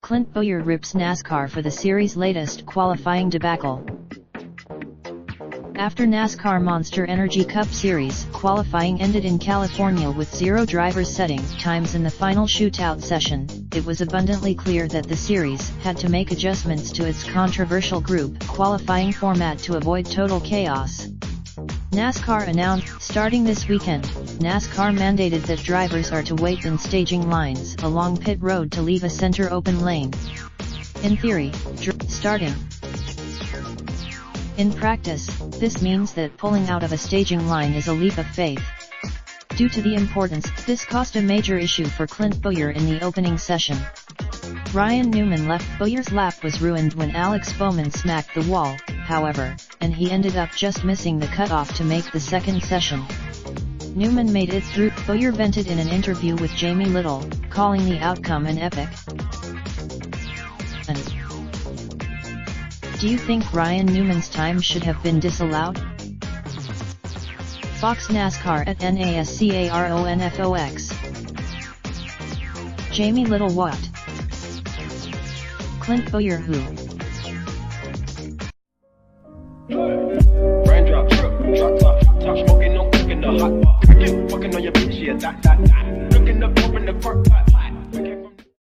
Clint Bowyer rips NASCAR for the series' latest qualifying debacle. After NASCAR Monster Energy Cup Series, qualifying ended in California with 0 drivers setting times in the final shootout session, it was abundantly clear that the series had to make adjustments to its controversial group qualifying format to avoid total chaos. NASCAR announced, starting this weekend, NASCAR mandated that drivers are to wait in staging lines along pit road to leave a center open lane. In theory, starting. In practice, this means that pulling out of a staging line is a leap of faith. Due to the importance, this caused a major issue for Clint Bowyer in the opening session. Ryan Newman left. Bowyer's lap was ruined when Alex Bowman smacked the wall, however, and he ended up just missing the cutoff to make the second session. Newman made it through. Bowyer vented in an interview with Jamie Little, calling the outcome an epic. Do you think Ryan Newman's time should have been disallowed? Fox NASCAR at NASCARONFOX. Jamie Little what? Clint Bowyer who? Raindrop, drop top, top smoking, no cooking the hot pot. Fucking on your bitch, yeah, that. Looking up, open the park,